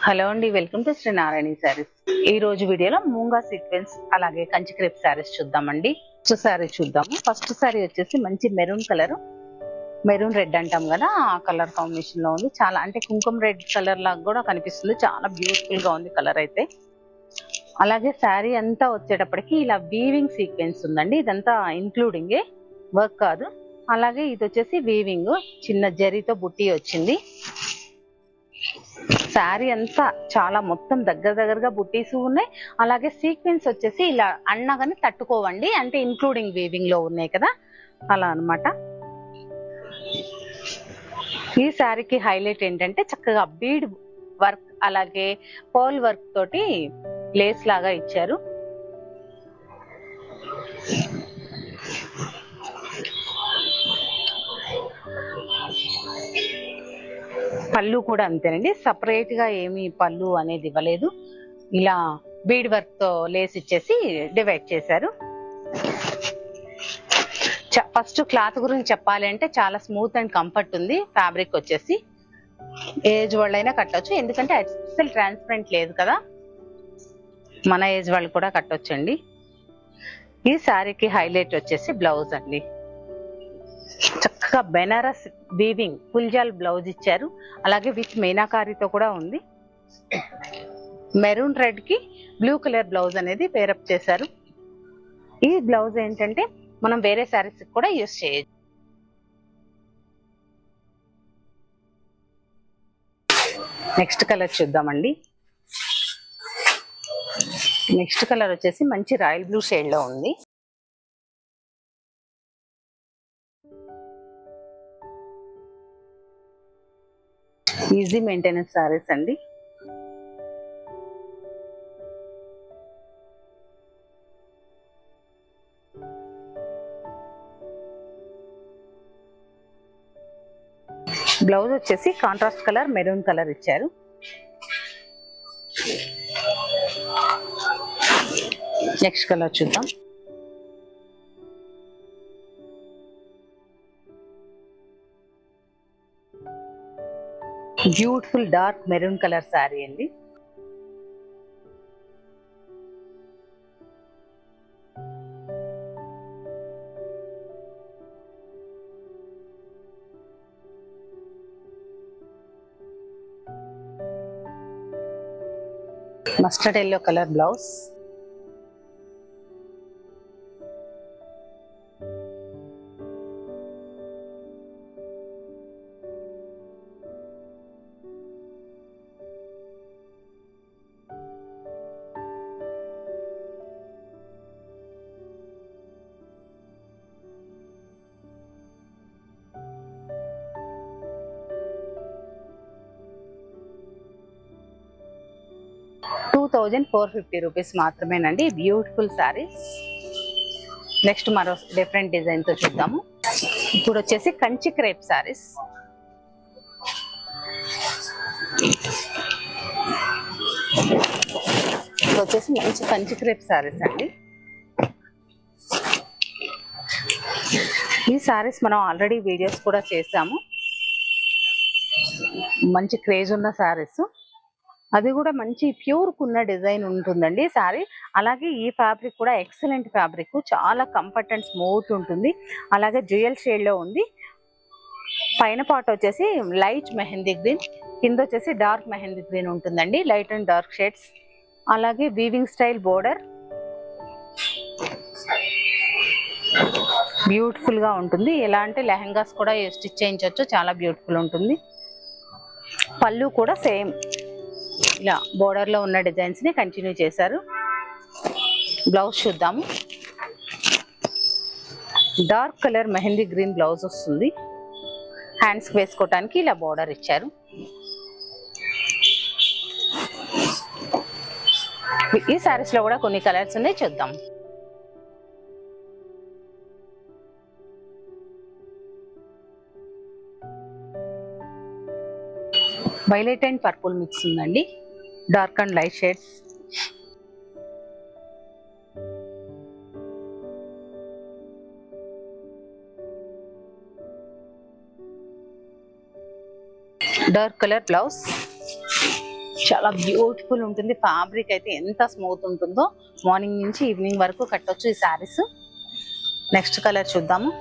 Hello అండి, welcome to Shri నారాయణి శారీస్. ఈ రోజు వీడియోలో మూంగా సీక్వెన్స్ అలాగే కంచి క్రేప్ శారీస్ చూద్దామండి. ఫస్ట్ శారీ చూద్దాము. ఫస్ట్ శారీ వచ్చేసి మంచి మెరూన్ కలర్, మెరూన్ రెడ్ అంటాం కదా, ఆ కలర్ కాంబినేషన్ లో ఉంది. చాలా అంటే కుంకుమ రెడ్ కలర్ లాగా కూడా కనిపిస్తుంది. చాలా బ్యూటిఫుల్ గా ఉంది కలర్ అయితే. అలాగే శారీ అంతా వచ్చేటప్పటికి ఇలా వీవింగ్ సీక్వెన్స్ ఉందండి. ఇదంతా ఇంక్లూడింగ్ వర్క్ కాదు. అలాగే ఇది వచ్చేసి వీవింగ్, చిన్న జరీతో బుట్టి వచ్చింది. శారీ అంతా చాలా మొత్తం దగ్గరగా బుట్టీస్ ఉన్నాయి. అలాగే సీక్వెన్స్ వచ్చేసి ఇలా అన్నగాని తట్టుకోవండి, అంటే ఇంక్లూడింగ్ వీవింగ్ లో ఉన్నాయి కదా, అలా అన్నమాట. ఈ శారీకి హైలైట్ ఏంటంటే చక్కగా బీడ్ వర్క్ అలాగే పర్ల్ వర్క్ తోటి లేస్ లాగా ఇచ్చారు. పళ్ళు కూడా అంతేనండి, సపరేట్ గా ఏమి పళ్ళు అనేది ఇవ్వలేదు. ఇలా బీడ్ వర్క్ తో లేస్ ఇచ్చేసి డివైడ్ చేశారు. ఫస్ట్ క్లాత్ గురించి చెప్పాలి అంటే చాలా స్మూత్ అండ్ కంఫర్ట్ ఉంది. ఫ్యాబ్రిక్ వచ్చేసి ఏజ్ వాళ్ళైనా కట్టొచ్చు, ఎందుకంటే అసలు ట్రాన్స్పరెంట్ లేదు కదా, మన ఏజ్ వాళ్ళు కూడా కట్టొచ్చండి. ఈ శారీకి హైలైట్ వచ్చేసి బ్లౌజ్ అండి. చక్కగా బెనారస్ వీవింగ్ పుల్జాల్ బ్లౌజ్ ఇచ్చారు. అలాగే విత్ మీనాకారితో కూడా ఉంది. మెరూన్ రెడ్ కి బ్లూ కలర్ బ్లౌజ్ అనేది పేరప్ చేశారు. ఈ బ్లౌజ్ ఏంటంటే మనం వేరే శారీస్ కూడా యూస్ చేయొచ్చు. నెక్స్ట్ కలర్ చూద్దామండి. నెక్స్ట్ కలర్ వచ్చేసి మంచి రాయల్ బ్లూ షేడ్ లో ఉంది. ఈజీ మెయింటెనెన్స్ శారీస్ అండి. బ్లౌజ్ వచ్చేసి కాంట్రాస్ట్ కలర్ మెరూన్ కలర్ ఇచ్చారు. నెక్స్ట్ కలర్ చూద్దాం. Beautiful dark maroon colour sari అండి. Mustard yellow colour blouse. ₹2,450 మాత్రమేనండి. బ్యూటిఫుల్ శారీస్. నెక్స్ట్ మరో డిఫరెంట్ డిజైన్ తో చూద్దాము. ఇప్పుడు వచ్చేసి కంచి క్రేప్ శారీస్. ఇప్పుడు వచ్చేసి మంచి కంచి క్రేప్ శారీస్ అండి. ఈ శారీస్ మనం ఆల్రెడీ వీడియోస్ కూడా చేసాము. మంచి క్రేజ్ ఉన్న శారీస్, అది కూడా మంచి ప్యూర్ కున్న డిజైన్ ఉంటుందండి శారీ. అలాగే ఈ ఫ్యాబ్రిక్ కూడా ఎక్సలెంట్ ఫ్యాబ్రిక్, చాలా కంఫర్ట్ అండ్ స్మూత్ ఉంటుంది. అలాగే డ్యూయల్ షేడ్ లో ఉంది. పైన పార్ట్ వచ్చేసి లైట్ మెహందీ గ్రీన్, కింద వచ్చేసి డార్క్ మెహందీ గ్రీన్ ఉంటుందండి, లైట్ అండ్ డార్క్ షేడ్స్. అలాగే వీవింగ్ స్టైల్ బోర్డర్ బ్యూటిఫుల్ గా ఉంటుంది. ఎలా అంటే లెహంగాస్ కూడా స్టిచ్ చేయించవచ్చు, చాలా బ్యూటిఫుల్ ఉంటుంది. పళ్ళు కూడా సేమ్ ఇలా బోర్డర్ లో ఉన్న డిజైన్స్ ని కంటిన్యూ చేశారు. బ్లౌజ్ చూద్దాము. Dark colour mehndi green blouse వస్తుంది. హ్యాండ్స్ వేసుకోవటానికి ఇలా బోర్డర్ ఇచ్చారు. ఈ శారీస్ లో కూడా కొన్ని కలర్స్ ఉన్నాయి, చూద్దాం. వైలెట్ అండ్ పర్పుల్ మిక్స్ ఉందండి, dark and light shades. Dark colour blouse, చాలా బ్యూటిఫుల్ ఉంటుంది. ఫ్యాబ్రిక్ అయితే ఎంత స్మూత్ ఉంటుందో, మార్నింగ్ నుంచి ఈవినింగ్ వరకు కట్టొచ్చు ఈ శారీస్. నెక్స్ట్ కలర్ చూద్దాము.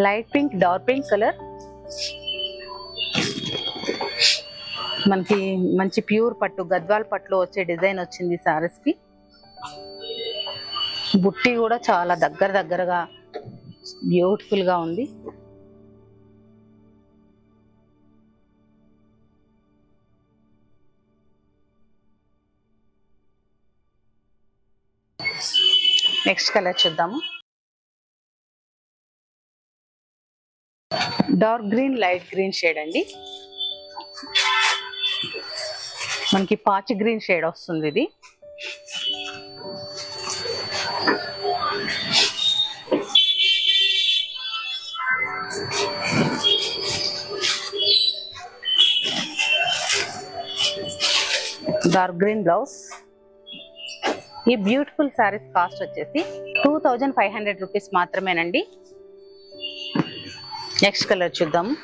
Light pink, dark pink colour. మనకి మంచి ప్యూర్ పట్టు, గద్వాల్ పట్టులో వచ్చే డిజైన్ వచ్చింది సారీస్ కి. బుట్టి కూడా చాలా దగ్గరగా బ్యూటిఫుల్ గా ఉంది. నెక్స్ట్ కలర్ చూద్దాము. Dark green, light green shade అండి. మనకి పాచి గ్రీన్ షేడ్ వస్తుంది ఇది. Dark green blouse. ఈ బ్యూటిఫుల్ సారీస్ కాస్ట్ వచ్చేసి 2500 రూపీస్ మాత్రమేనండి. నెక్స్ట్ కలర్ చూద్దాము.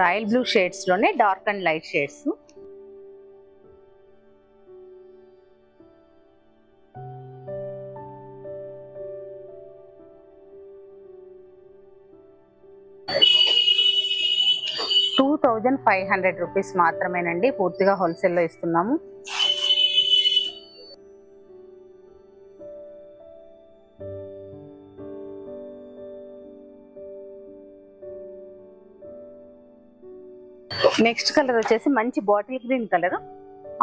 రాయల్ బ్లూ షేడ్స్ లోనే డార్క్ అండ్ లైట్ షేడ్స్. ₹2500 మాత్రమేనండి. పూర్తిగా హోల్సేల్లో ఇస్తున్నాము. నెక్స్ట్ కలర్ వచ్చేసి మంచి బాటిల్ గ్రీన్ కలర్,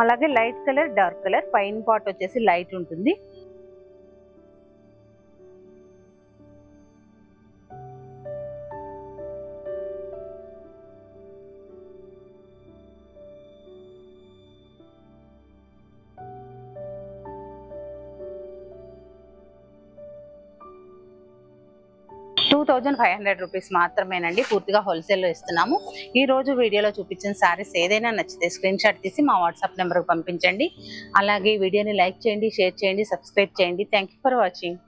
అలాగే లైట్ కలర్, డార్క్ కలర్. పైన పార్ట్ వచ్చేసి లైట్ ఉంటుంది. ₹2500 మాత్రమేనండి. పూర్తిగా హోల్సేల్లో ఇస్తున్నాము. ఈ రోజు వీడియోలో చూపించిన శారీస్ ఏదైనా నచ్చితే స్క్రీన్ షాట్ తీసి మా వాట్సాప్ నెంబర్కి పంపించండి. అలాగే వీడియోని లైక్ చేయండి, షేర్ చేయండి, సబ్స్క్రైబ్ చేయండి. Thank you for watching.